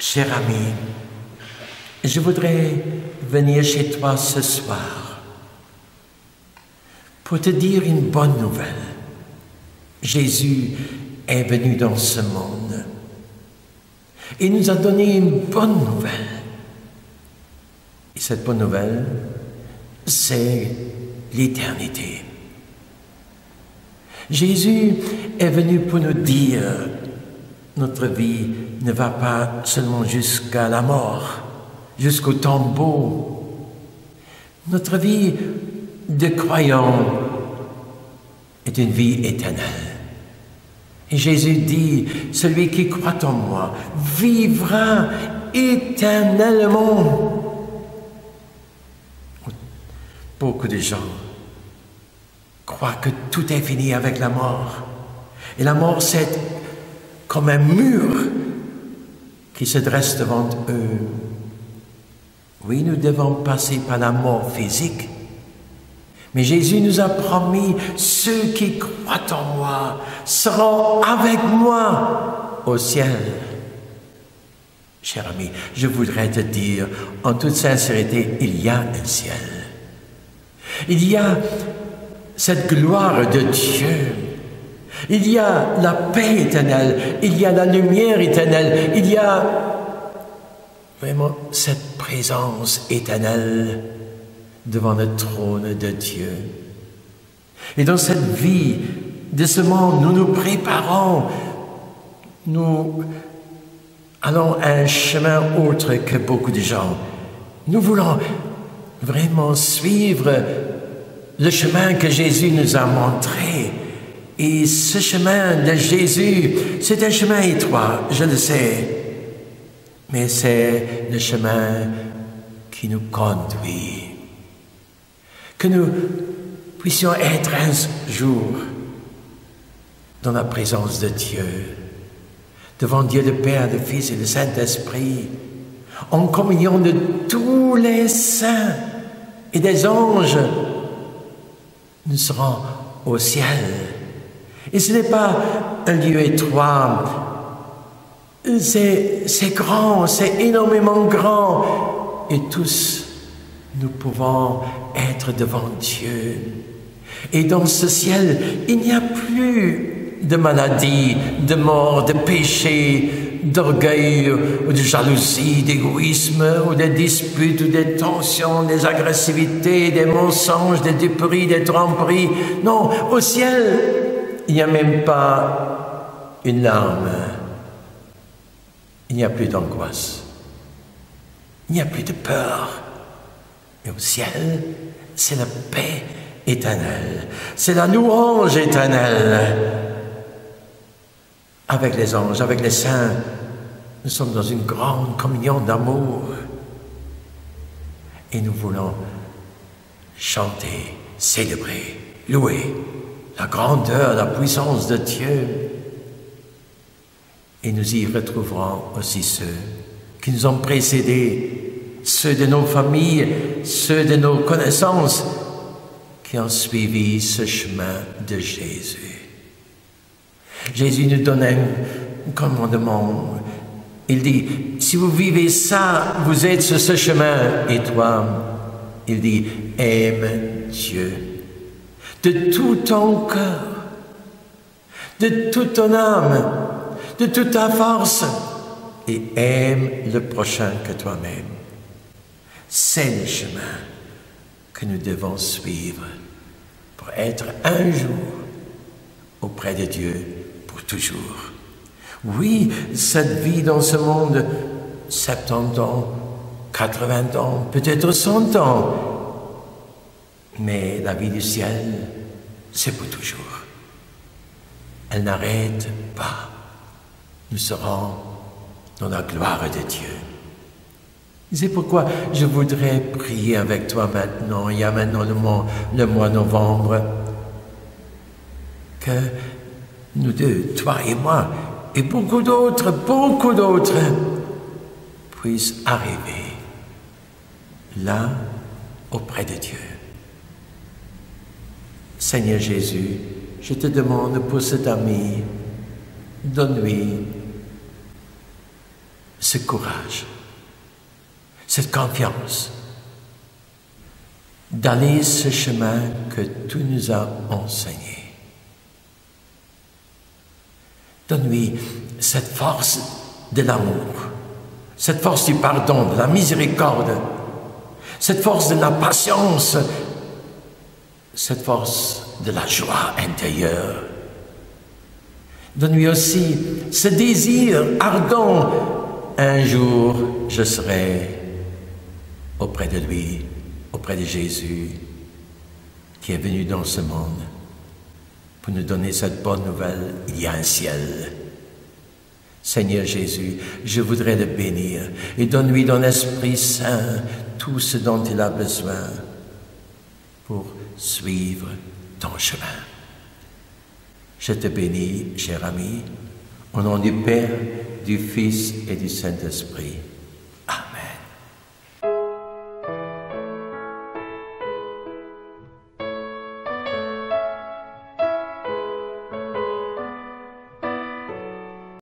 Cher ami, je voudrais venir chez toi ce soir pour te dire une bonne nouvelle. Jésus est venu dans ce monde et nous a donné une bonne nouvelle. Et cette bonne nouvelle, c'est l'éternité. Jésus est venu pour nous dire notre vie ne va pas seulement jusqu'à la mort, jusqu'au tombeau. Notre vie de croyant est une vie éternelle. Et Jésus dit, celui qui croit en moi vivra éternellement. Beaucoup de gens croient que tout est fini avec la mort. Et la mort, c'est comme un mur qui se dresse devant eux. Oui, nous devons passer par la mort physique. Mais Jésus nous a promis, ceux qui croient en moi seront avec moi au ciel. Cher ami, je voudrais te dire, en toute sincérité, il y a un ciel. Il y a cette gloire de Dieu. Il y a la paix éternelle. Il y a la lumière éternelle. Il y a vraiment cette présence éternelle devant le trône de Dieu. Et dans cette vie de ce monde, nous nous préparons. Nous allons à un chemin autre que beaucoup de gens. Nous voulons vraiment suivre le chemin que Jésus nous a montré. Et ce chemin de Jésus, c'est un chemin étroit, je le sais. Mais c'est le chemin qui nous conduit. Que nous puissions être un jour dans la présence de Dieu, devant Dieu le Père, le Fils et le Saint-Esprit, en communion de tous les saints et des anges. Nous serons au ciel. Et ce n'est pas un lieu étroit. C'est grand, c'est énormément grand. Et tous, nous pouvons être devant Dieu. Et dans ce ciel, il n'y a plus de maladie, de mort, de péché, d'orgueil ou de jalousie, d'égoïsme ou de disputes ou des tensions, des agressivités, des mensonges, des duperies, des tromperies. Non, au ciel, il n'y a même pas une larme. Il n'y a plus d'angoisse. Il n'y a plus de peur. Et au ciel, c'est la paix éternelle. C'est la louange éternelle. Avec les anges, avec les saints, nous sommes dans une grande communion d'amour. Et nous voulons chanter, célébrer, louer la grandeur, la puissance de Dieu. Et nous y retrouverons aussi ceux qui nous ont précédés, ceux de nos familles, ceux de nos connaissances, qui ont suivi ce chemin de Jésus. Jésus nous donne un commandement. Il dit, si vous vivez ça, vous êtes sur ce chemin. Et toi, il dit, aime Dieu de tout ton cœur, de toute ton âme, de toute ta force, et aime le prochain que toi-même. C'est le chemin que nous devons suivre pour être un jour auprès de Dieu pour toujours. Oui, cette vie dans ce monde, 70 ans, 80 ans, peut-être 100 ans, mais la vie du ciel, c'est pour toujours. Elle n'arrête pas. Nous serons dans la gloire de Dieu. C'est pourquoi je voudrais prier avec toi maintenant. Il y a maintenant le mois novembre. Que nous deux, toi et moi, et beaucoup d'autres, puissent arriver là, auprès de Dieu. Seigneur Jésus, je te demande pour cet ami, donne-lui ce courage, cette confiance d'aller ce chemin que tu nous as enseigné. Donne-lui cette force de l'amour, cette force du pardon, de la miséricorde, cette force de la patience, cette force de la joie intérieure. Donne-lui aussi ce désir ardent. Un jour, je serai auprès de lui, auprès de Jésus, qui est venu dans ce monde pour nous donner cette bonne nouvelle. Il y a un ciel. Seigneur Jésus, je voudrais le bénir et donne-lui dans l'Esprit Saint tout ce dont il a besoin pour suivre ton chemin. Je te bénis, cher ami, au nom du Père, du Fils et du Saint-Esprit.